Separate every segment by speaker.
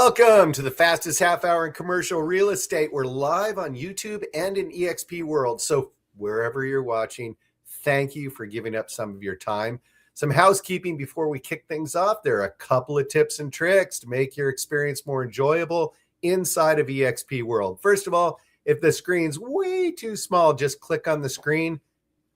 Speaker 1: Welcome to the fastest half hour in commercial real estate. We're live on YouTube and in eXp World. So wherever you're watching, thank you for giving up some of your time. Some housekeeping before we kick things off. There are a couple of tips and tricks to make your experience more enjoyable inside of eXp World. First of all, if the screen's way too small, just click on the screen,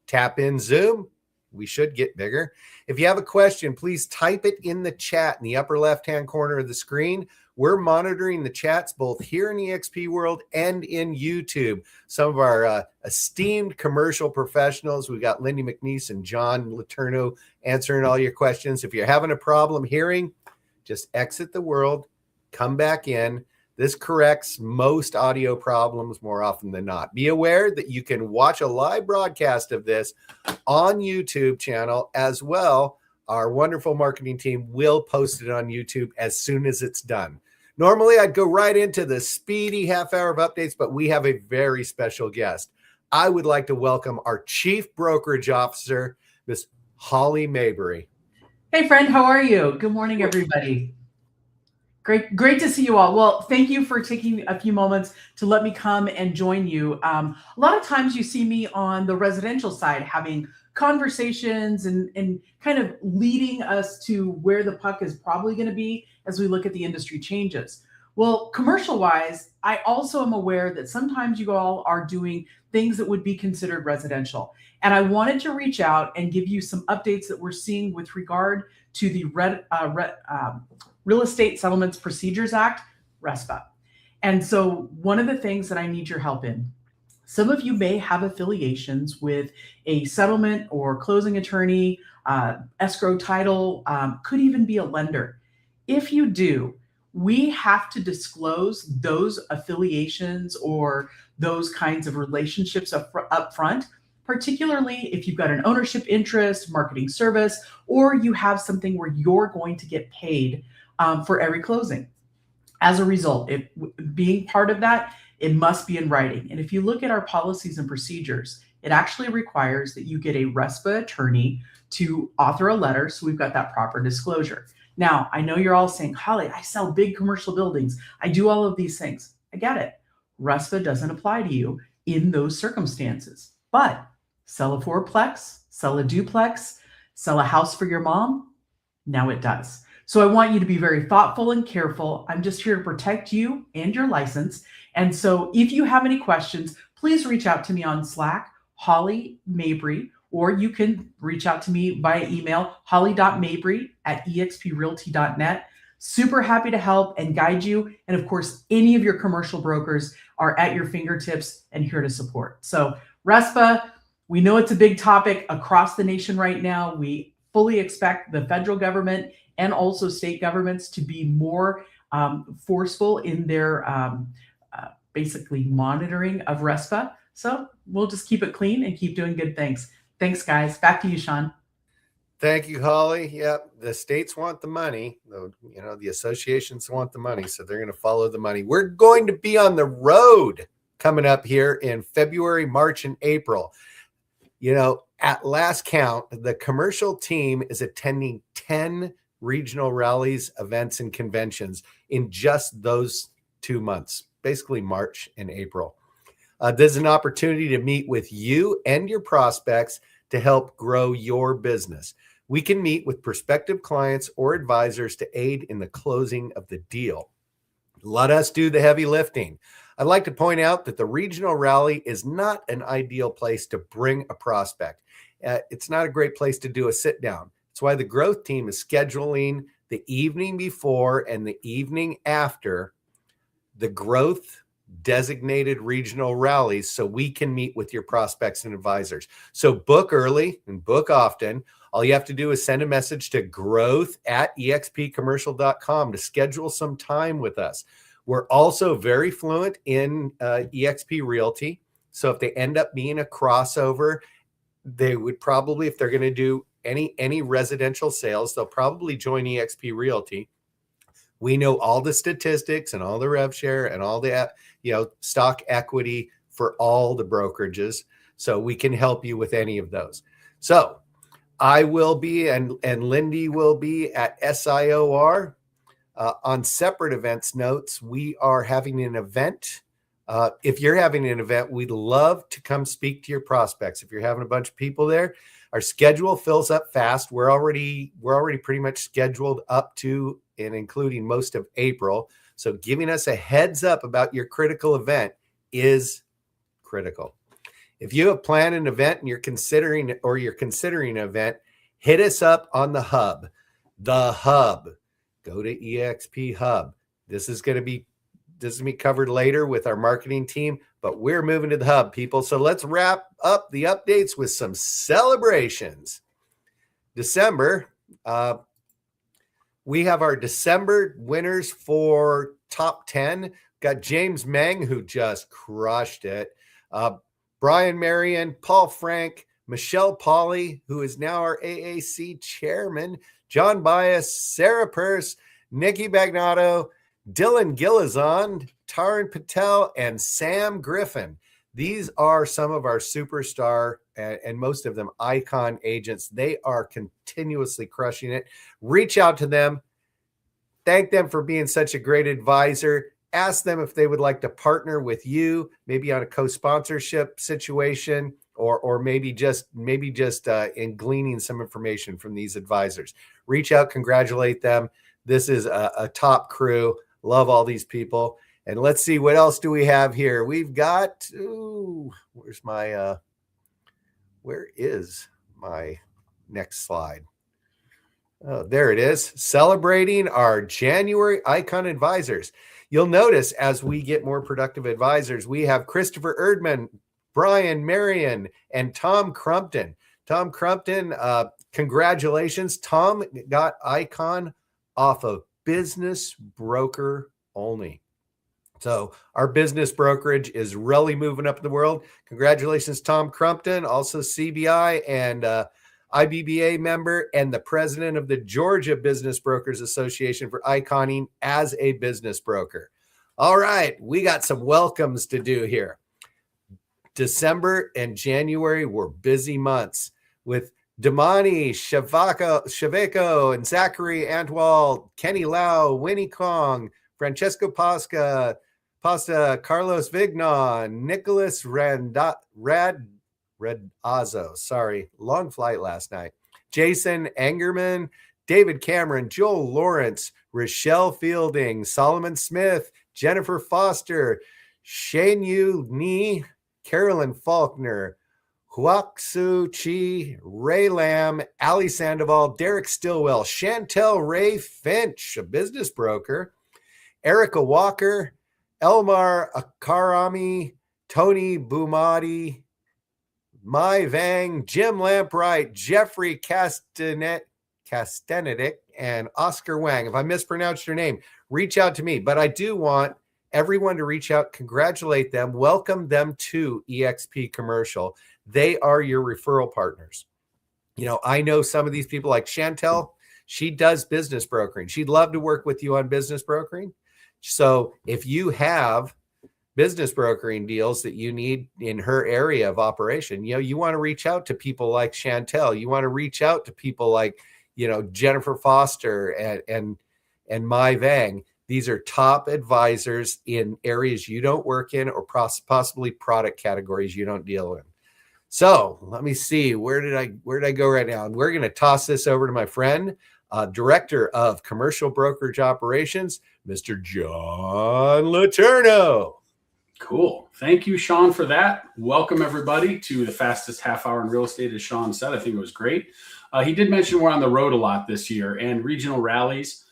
Speaker 1: tap in Zoom. We should get bigger. If you have a question, please type it in the chat in the upper left-hand corner of the screen. We're monitoring the chats both here in eXp World and in YouTube. Some of our esteemed commercial professionals, we've got Lindy McNeese and John Letourneau answering all your questions. If you're having a problem hearing, just exit the world, come back in. This corrects most audio problems more often than not. Be aware that you can watch a live broadcast of this on YouTube channel as well. Our wonderful marketing team will post it on YouTube as soon as it's done. Normally, I'd go right into the speedy half hour of updates, but we have a very special guest. I would like to welcome our Chief Brokerage Officer, Ms. Holly Mabry.
Speaker 2: Hey, friend, how are you? Good morning, everybody. Great to see you all. Well, thank you for taking a few moments to let me come and join you. A lot of times you see me on the residential side having conversations and kind of leading us to where the puck is probably going to be as we look at the industry changes. Well, commercial-wise, I also am aware that sometimes you all are doing things that would be considered residential. And I wanted to reach out and give you some updates that we're seeing with regard to the Real Estate Settlements Procedures Act, RESPA. And so one of the things that I need your help in, some of you may have affiliations with a settlement or closing attorney, escrow title, could even be a lender. If you do, we have to disclose those affiliations or those kinds of relationships up front, particularly if you've got an ownership interest, marketing service, or you have something where you're going to get paid for every closing. As a result, being part of that, it must be in writing. And if you look at our policies and procedures, it actually requires that you get a RESPA attorney to author a letter. So we've got that proper disclosure. Now, I know you're all saying, Holly, I sell big commercial buildings. I do all of these things. I get it. RESPA doesn't apply to you in those circumstances. But sell a fourplex, sell a duplex, sell a house for your mom, now it does. So I want you to be very thoughtful and careful. I'm just here to protect you and your license. And so if you have any questions, please reach out to me on Slack, Holly Mabry, or you can reach out to me via email, holly.mabry@exprealty.net. Super happy to help and guide you. And of course, any of your commercial brokers are at your fingertips and here to support. So RESPA, we know it's a big topic across the nation right now. We fully expect the federal government and also state governments to be more forceful in their basically monitoring of RESPA. So we'll just keep it clean and keep doing good things. Thanks, guys. Back to you, Sean.
Speaker 1: Thank you, Holly. Yep, the states want the money. The associations want the money, so they're going to follow the money. We're going to be on the road coming up here in February, March, and April. At last count, the commercial team is attending 10 regional rallies, events, and conventions in just those 2 months, basically March and April. There's an opportunity to meet with you and your prospects to help grow your business. We can meet with prospective clients or advisors to aid in the closing of the deal. Let us do the heavy lifting. I'd like to point out that the regional rally is not an ideal place to bring a prospect. It's not a great place to do a sit down. That's why the growth team is scheduling the evening before and the evening after the growth designated regional rallies so we can meet with your prospects and advisors. So book early and book often. All you have to do is send a message to growth@expcommercial.com to schedule some time with us. We're also very fluent in eXp Realty. So if they end up being a crossover, they would probably, if they're going to do any residential sales, they'll probably join eXp Realty. We know all the statistics and all the rev share and all the stock equity for all the brokerages. So we can help you with any of those. So I will be, and Lindy will be at SIOR On separate events notes, we are having an event. If you're having an event, we'd love to come speak to your prospects. If you're having a bunch of people there, our schedule fills up fast. We're already pretty much scheduled up to and including most of April. So giving us a heads up about your critical event is critical. If you have planned an event and you're considering an event, hit us up on the hub. The hub. Go to eXp Hub. This is going to be covered later with our marketing team, but we're moving to the hub, people. So let's wrap up the updates with some celebrations. December, we have our December winners for top 10. Got James Meng, who just crushed it. Brian Marion, Paul Frank, Michelle Pauly, who is now our AAC chairman, John Bias, Sarah Purse, Nikki Bagnato, Dylan Gilizon, Taran Patel, and Sam Griffin. These are some of our superstar and most of them icon agents. They are continuously crushing it. Reach out to them. Thank them for being such a great advisor. Ask them if they would like to partner with you, maybe on a co-sponsorship situation, or maybe just in gleaning some information from these advisors. Reach out, congratulate them. This is a top crew. Love all these people. And let's see, what else do we have here? We've got, where is my next slide? Oh, there it is. Celebrating our January Icon Advisors. You'll notice as we get more productive advisors, we have Christopher Erdman, Brian Marion, and Tom Crumpton. Tom Crumpton, congratulations. Tom got Icon off of Business Broker only. So our business brokerage is really moving up in the world. Congratulations, Tom Crumpton, also CBI and IBBA member and the president of the Georgia Business Brokers Association for iconing as a business broker. All right, we got some welcomes to do here. December and January were busy months with Damani Shaveco and Zachary Antwal, Kenny Lau, Winnie Kong, Francesco Pasta, Carlos Vignon, Nicholas Radazzo. Sorry, long flight last night. Jason Angerman, David Cameron, Joel Lawrence, Rochelle Fielding, Solomon Smith, Jennifer Foster, Shane Yu Ni, Carolyn Faulkner, Huaksu Chi, Ray Lamb, Ali Sandoval, Derek Stillwell, Chantel Ray Finch, a business broker, Erica Walker, Elmar Akarami, Tony Bumadi, Mai Vang, Jim Lampright, Jeffrey Castanedic, and Oscar Wang. If I mispronounced your name, reach out to me. But I do want everyone to reach out, congratulate them, welcome them to eXp Commercial. They are your referral partners. You know, I know some of these people like Chantel. She does business brokering. She'd love to work with you on business brokering. So if you have business brokering deals that you need in her area of operation, you know, you want to reach out to people like Chantel. You want to reach out to people like, you know, Jennifer Foster and Mai Vang. These are top advisors in areas you don't work in or possibly product categories you don't deal in. So let me see, where did I go right now? And we're going to toss this over to my friend, Director of Commercial Brokerage Operations, Mr. John Letourneau.
Speaker 3: Cool. Thank you, Sean, for that. Welcome, everybody, to the fastest half hour in real estate, as Sean said. I think it was great. He did mention we're on the road a lot this year, and regional rallies,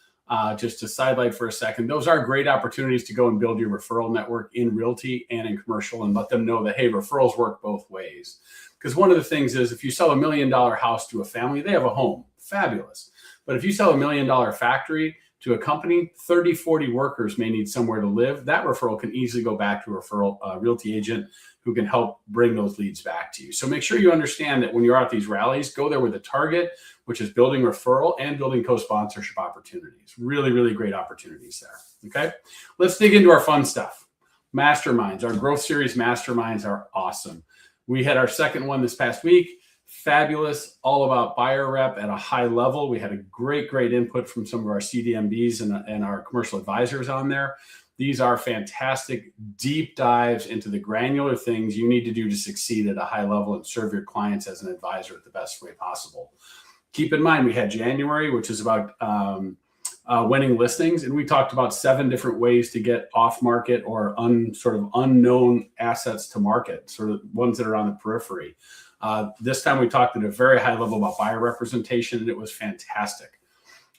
Speaker 3: just to sidelight for a second, those are great opportunities to go and build your referral network in realty and in commercial and let them know that, hey, referrals work both ways. Because one of the things is if you sell $1 million house to a family, they have a home. Fabulous. But if you sell $1 million factory to a company, 30, 40 workers may need somewhere to live. That referral can easily go back to a referral realty agent who can help bring those leads back to you. So make sure you understand that when you're at these rallies, go there with a target, which is building referral and building co-sponsorship opportunities. Really, really great opportunities there. Okay, let's dig into our fun stuff. Masterminds, our growth series masterminds are awesome. We had our second one this past week. Fabulous, all about buyer rep at a high level. We had a great input from some of our CDMBs and our commercial advisors on there. These are fantastic deep dives into the granular things you need to do to succeed at a high level and serve your clients as an advisor at the best way possible. Keep in mind, we had January, which is about winning listings, and we talked about 7 different ways to get off market or sort of unknown assets to market, sort of ones that are on the periphery. This time we talked at a very high level about buyer representation, and it was fantastic.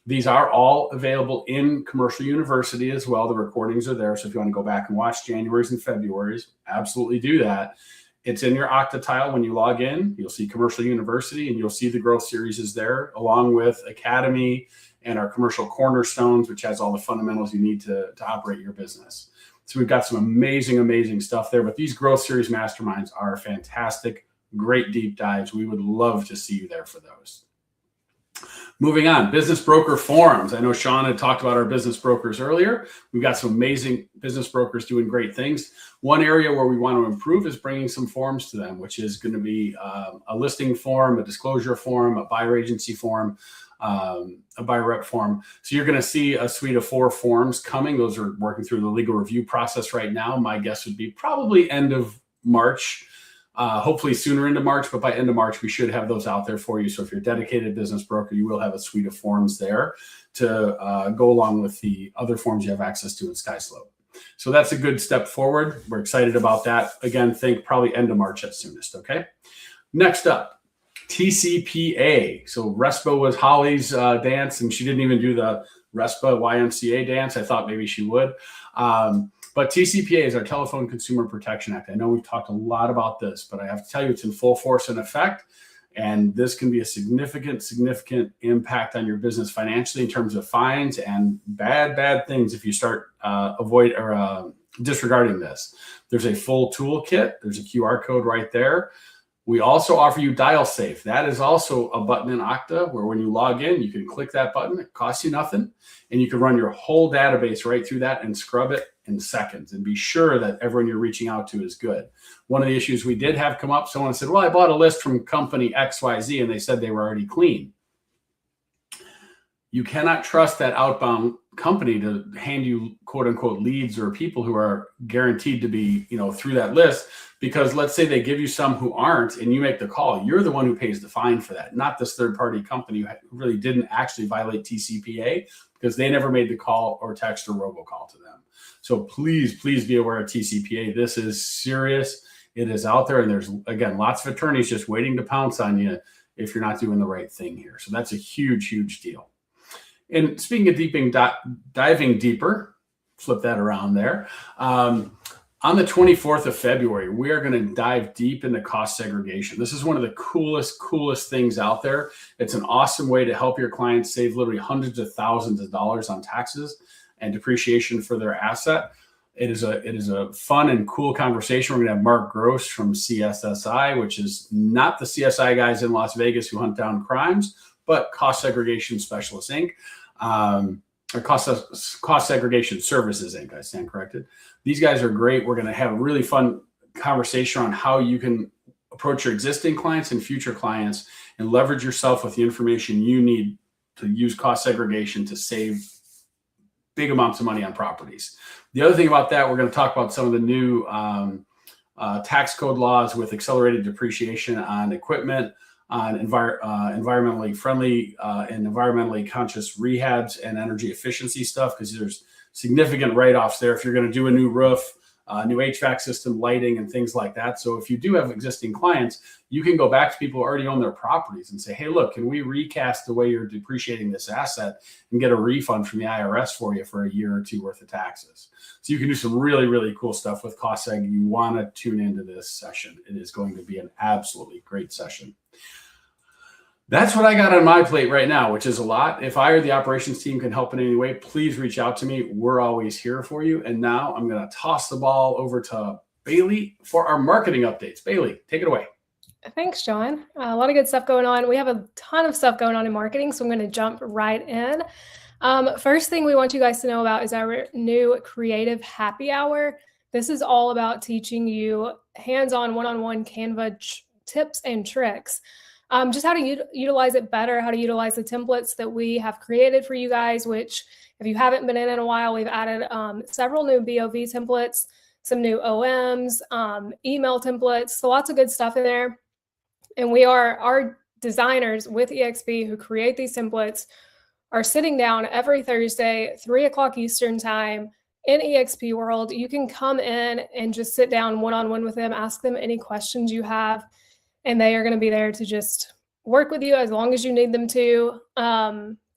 Speaker 3: These are all available in Commercial University as well. The recordings are there. So if you want to go back and watch January's and February's, absolutely do that. It's in your Okta tile. When you log in, you'll see Commercial University, and you'll see the growth series is there, along with Academy and our Commercial Cornerstones, which has all the fundamentals you need to operate your business. So we've got some amazing stuff there. But these growth series masterminds are fantastic, great deep dives. We would love to see you there for those. Moving on, business broker forums. I know Sean had talked about our business brokers earlier. We've got some amazing business brokers doing great things. One area where we want to improve is bringing some forms to them, which is going to be a listing form, a disclosure form, a buyer agency form, a buyer rep form. So you're going to see a suite of 4 forms coming. Those are working through the legal review process right now. My guess would be probably end of March. Hopefully sooner into March, but by end of March, we should have those out there for you. So if you're a dedicated business broker, you will have a suite of forms there to go along with the other forms you have access to in SkySlope. So that's a good step forward. We're excited about that. Again, think probably end of March at soonest, okay? Next up, TCPA. So RESPA was Holly's dance, and she didn't even do the RESPA YMCA dance. I thought maybe she would. But TCPA is our Telephone Consumer Protection Act. I know we've talked a lot about this, but I have to tell you it's in full force and effect. And this can be a significant impact on your business financially in terms of fines and bad things if you start disregarding this. There's a full toolkit. There's a QR code right there. We also offer you Dial Safe. That is also a button in Okta where when you log in, you can click that button. It costs you nothing. And you can run your whole database right through that and scrub it in seconds and be sure that everyone you're reaching out to is good. One of the issues we did have come up, someone said, well, I bought a list from company XYZ and they said they were already clean. You cannot trust that outbound company to hand you quote unquote leads or people who are guaranteed to be, through that list, because let's say they give you some who aren't and you make the call, you're the one who pays the fine for that, not this third party company who really didn't actually violate TCPA because they never made the call or text or robocall to them. So please be aware of TCPA. This is serious. It is out there. And there's, again, lots of attorneys just waiting to pounce on you if you're not doing the right thing here. So that's a huge deal. And speaking of diving deeper, flip that around there. On the 24th of February, we are going to dive deep into cost segregation. This is one of the coolest things out there. It's an awesome way to help your clients save literally hundreds of thousands of dollars on taxes and depreciation for their asset. It is a fun and cool conversation. We're going to have Mark Gross from CSSI, which is not the CSI guys in Las Vegas who hunt down crimes, but Cost Segregation Specialists, Inc., or Cost Segregation Services, Inc., I stand corrected. These guys are great. We're going to have a really fun conversation on how you can approach your existing clients and future clients and leverage yourself with the information you need to use cost segregation to save big amounts of money on properties. The other thing about that, we're going to talk about some of the new tax code laws with accelerated depreciation on equipment, on environmentally friendly and environmentally conscious rehabs and energy efficiency stuff, because there's significant write-offs there if you're going to do a new roof, new HVAC system, lighting, and things like that. So if you do have existing clients, you can go back to people who already own their properties and say, hey, look, can we recast the way you're depreciating this asset and get a refund from the IRS for you for a year or two worth of taxes? So you can do some really cool stuff with cost seg. You want to tune into this session. It is going to be an absolutely great session. That's what I got on my plate right now, which is a lot. If I or the operations team can help in any way, please reach out to me. We're always here for you. And now I'm going to toss the ball over to Bailey for our marketing updates. Bailey, take it away.
Speaker 4: Thanks, John. A lot of good stuff going on. We have a ton of stuff going on in marketing, so I'm going to jump right in. First thing we want you guys to know about is our new creative happy hour. This is all about teaching you hands-on, one-on-one Canva tips and tricks. just how to utilize it better, how to utilize the templates that we have created for you guys, which if you haven't been in a while, we've added several new BOV templates, some new OMs, email templates, so lots of good stuff in there. And our designers with eXp who create these templates are sitting down every Thursday, 3 o'clock Eastern time in eXp World. You can come in and just sit down one-on-one with them, ask them any questions you have, and they are going to be there to just work with you as long as you need them to,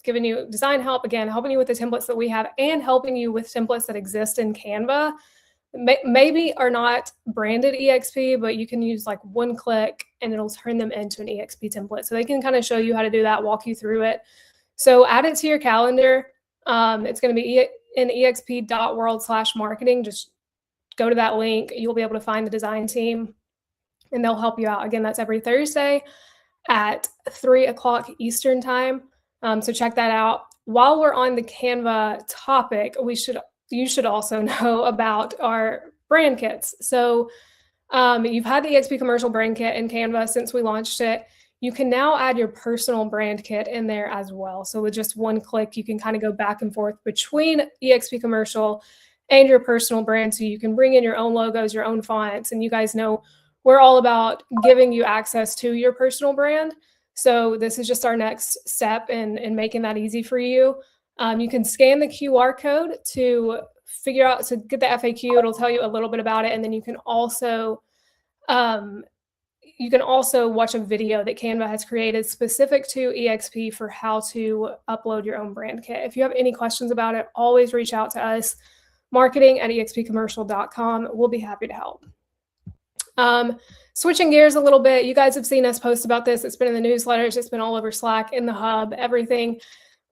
Speaker 4: giving you design help, again, helping you with the templates that we have and helping you with templates that exist in Canva. Maybe are not branded eXp, but you can use like one click and it'll turn them into an eXp template. So they can kind of show you how to do that, walk you through it. So add it to your calendar. It's going to be in exp.world/marketing. Just go to that link. You'll be able to find the design team and they'll help you out. Again, that's every Thursday at 3 o'clock Eastern time. So check that out. While we're on the Canva topic, you should also know about our brand kits. So you've had the eXp commercial brand kit in Canva since we launched it. You can now add your personal brand kit in there as well. So with just one click, you can kind of go back and forth between eXp commercial and your personal brand. So you can bring in your own logos, your own fonts, and you guys know we're all about giving you access to your personal brand. So this is just our next step in making that easy for you. You can scan the QR code to get the FAQ. It'll tell you a little bit about it. And then you can also watch a video that Canva has created specific to eXp for how to upload your own brand kit. If you have any questions about it, always reach out to us, marketing@expcommercial.com. We'll be happy to help. Switching gears a little bit, you guys have seen us post about this. It's been in the newsletters. It's been all over Slack, in the hub, everything.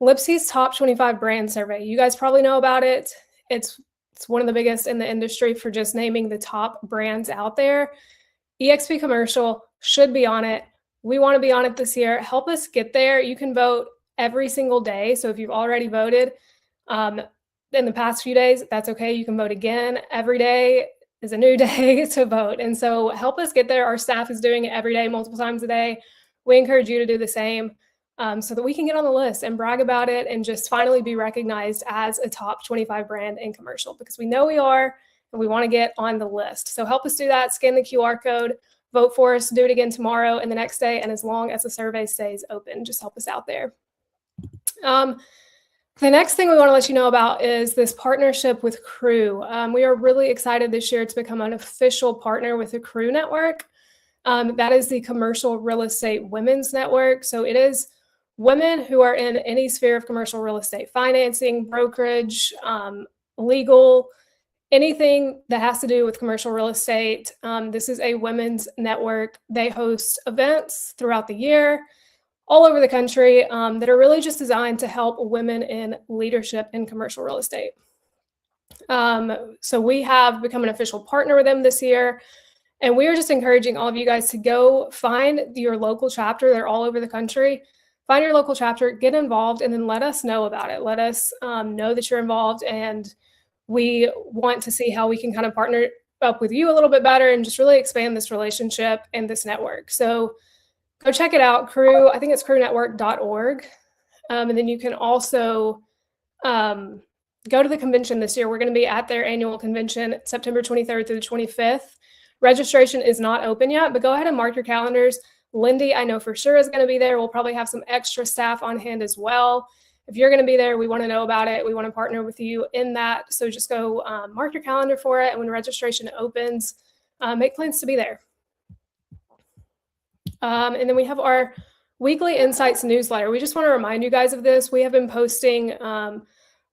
Speaker 4: Lipsy's top 25 brand survey. You guys probably know about it. It's one of the biggest in the industry for just naming the top brands out there. eXp Commercial should be on it. We want to be on it this year. Help us get there. You can vote every single day. So if you've already voted in the past few days, that's okay. You can vote again. Every day is a new day to vote. And so help us get there. Our staff is doing it every day, multiple times a day. We encourage you to do the same so that we can get on the list and brag about it and just finally be recognized as a top 25 brand in commercial, because we know we are and we want to get on the list. So help us do that. Scan the QR code, vote for us, do it again tomorrow and the next day. And as long as the survey stays open, just help us out there. The next thing we want to let you know about is this partnership with Crew. We are really excited this year to become an official partner with the Crew Network. That is the Commercial Real Estate Women's Network. So it is women who are in any sphere of commercial real estate, financing, brokerage, legal, anything that has to do with commercial real estate. This is a women's network. They host events throughout the year, all over the country, that are really just designed to help women in leadership in commercial real estate. So we have become an official partner with them this year. And we are just encouraging all of you guys to go find your local chapter. They're all over the country. Find your local chapter, get involved, and then let us know about it. Let us know that you're involved. And we want to see how we can kind of partner up with you a little bit better and just really expand this relationship and this network. So go check it out, Crew. I think it's crewnetwork.org. And then you can also go to the convention this year. We're going to be at their annual convention September 23rd through the 25th. Registration is not open yet, but go ahead and mark your calendars. Lindy, I know for sure, is going to be there. We'll probably have some extra staff on hand as well. If you're going to be there, we want to know about it. We want to partner with you in that. So just go mark your calendar for it. And when registration opens, make plans to be there. And then we have our weekly Insights newsletter. We just want to remind you guys of this. We have been posting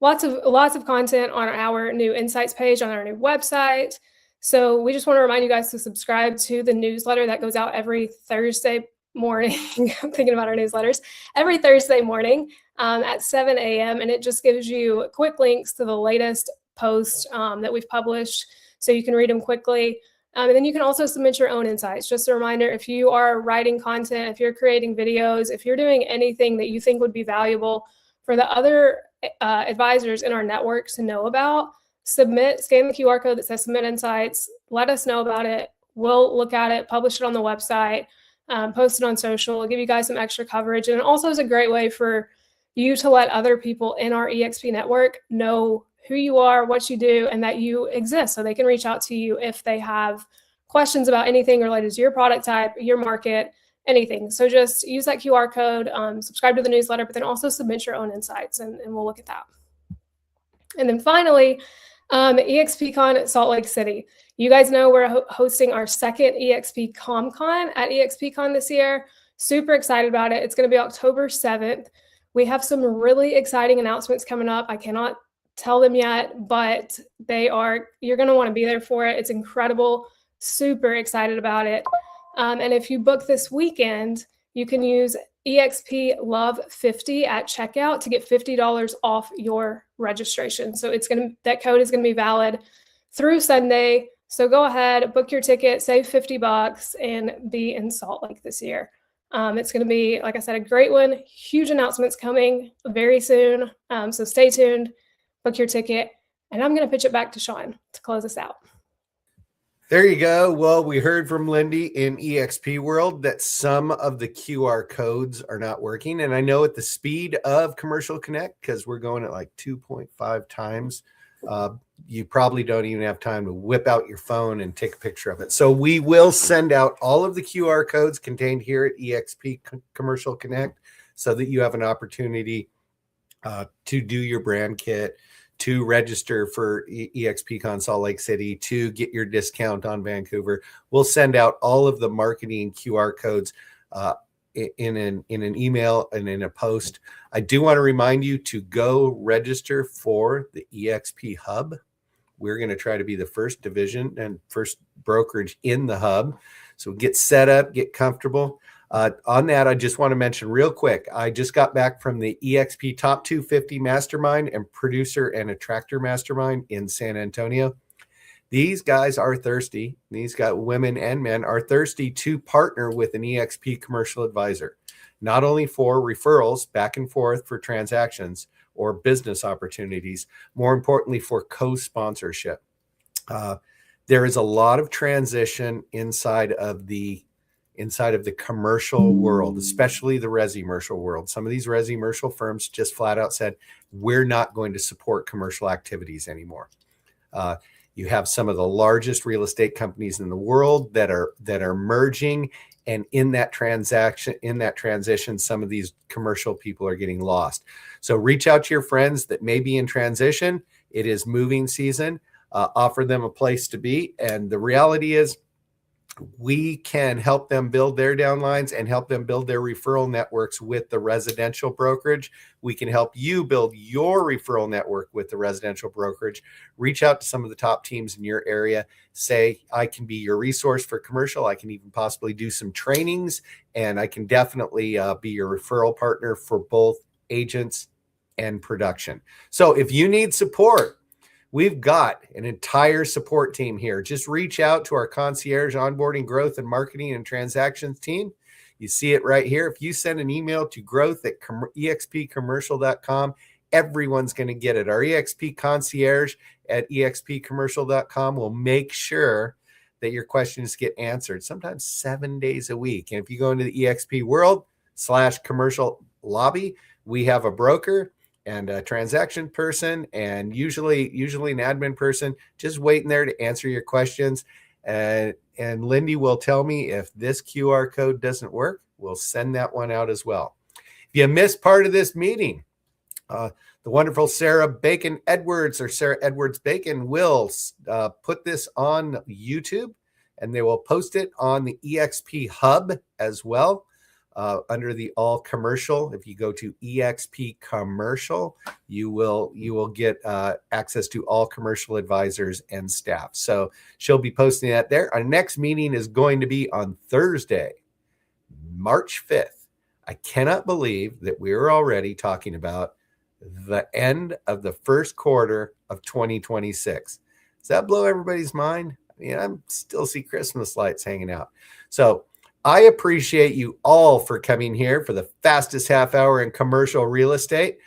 Speaker 4: lots of content on our new Insights page on our new website. So we just want to remind you guys to subscribe to the newsletter that goes out every Thursday morning. I'm thinking about our newsletters. Every Thursday morning at 7 a.m. And it just gives you quick links to the latest posts that we've published so you can read them quickly. And then you can also submit your own insights. Just a reminder, if you are writing content, if you're creating videos, if you're doing anything that you think would be valuable for the other advisors in our network to know about, scan the QR code that says submit insights, let us know about it. We'll look at it, publish it on the website, post it on social, give you guys some extra coverage. And it also is a great way for you to let other people in our eXp network know who you are, what you do, and that you exist, so they can reach out to you if they have questions about anything related to your product type, your market, anything. So just use that QR code, subscribe to the newsletter, but then also submit your own insights, and we'll look at that. And then finally, eXpCon at Salt Lake City. You guys know we're hosting our second eXp ComCon at eXpCon this year. Super excited about it. It's going to be October 7th. We have some really exciting announcements coming up. I cannot tell them yet, but you're going to want to be there for it. It's incredible. Super excited about it. And if you book this weekend, you can use eXp Love 50 at checkout to get $50 off your registration. So that code is going to be valid through Sunday. So go ahead, book your ticket, save $50, and be in Salt Lake this year. It's going to be, like I said, a great one. Huge announcements coming very soon. So stay tuned, book your ticket, and I'm going to pitch it back to Sean to close us out.
Speaker 1: There you go. Well, we heard from Lindy in eXp world that some of the QR codes are not working. And I know at the speed of Commercial Connect, because we're going at like 2.5 times, you probably don't even have time to whip out your phone and take a picture of it. So we will send out all of the QR codes contained here at eXp Commercial Connect so that you have an opportunity to do your brand kit, to register for eXpCon Salt Lake City, to get your discount on Vancouver. We'll send out all of the marketing QR codes in an email and in a post. I do want to remind you to go register for the eXp Hub. We're going to try to be the first division and first brokerage in the hub. So get set up, get comfortable. On that, I just want to mention real quick, I just got back from the eXp Top 250 Mastermind and Producer and Attractor Mastermind in San Antonio. These guys are thirsty. These guys, women and men, are thirsty to partner with an eXp commercial advisor, not only for referrals back and forth for transactions or business opportunities, more importantly for co-sponsorship. There is a lot of transition inside of the commercial world, especially the resi-mercial world. Some of these resi-mercial firms just flat out said, we're not going to support commercial activities anymore. You have some of the largest real estate companies in the world that are merging, and in that transition, some of these commercial people are getting lost. So reach out to your friends that may be in transition. It is moving season. Offer them a place to be. And the reality is, we can help them build their downlines and help them build their referral networks with the residential brokerage. We can help you build your referral network with the residential brokerage. Reach out to some of the top teams in your area. Say, I can be your resource for commercial. I can even possibly do some trainings, and I can definitely be your referral partner for both agents and production. So if you need support, we've got an entire support team here. Just reach out to our concierge onboarding, growth, and marketing and transactions team. You see it right here. If you send an email to growth@expcommercial.com, everyone's going to get it. Our eXp concierge at expcommercial.com will make sure that your questions get answered, sometimes 7 days a week. And if you go into the eXp world/commercial lobby, we have a broker and a transaction person, and usually an admin person just waiting there to answer your questions. And Lindy will tell me if this QR code doesn't work, we'll send that one out as well. If you missed part of this meeting, the wonderful Sarah Bacon Edwards, or Sarah Edwards Bacon, will put this on YouTube, and they will post it on the eXp Hub as well. Under the all commercial, if you go to eXp commercial, you will get access to all commercial advisors and staff. So she'll be posting that there. Our next meeting is going to be on Thursday, March 5th. I cannot believe that we are already talking about the end of the first quarter of 2026. Does that blow everybody's mind? I mean, I still see Christmas lights hanging out. So I appreciate you all for coming here for the fastest half hour in commercial real estate.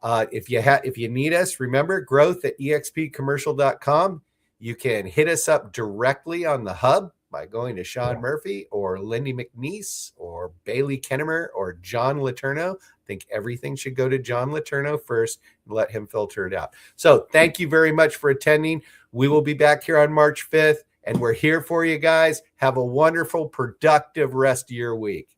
Speaker 1: If you need us, remember, growth@expcommercial.com. You can hit us up directly on the hub by going to Sean Murphy or Lindy McNeese or Bailey Kennemer or John Letourneau. I think everything should go to John Letourneau first and let him filter it out. So thank you very much for attending. We will be back here on March 5th, and we're here for you guys. Have a wonderful, productive rest of your week.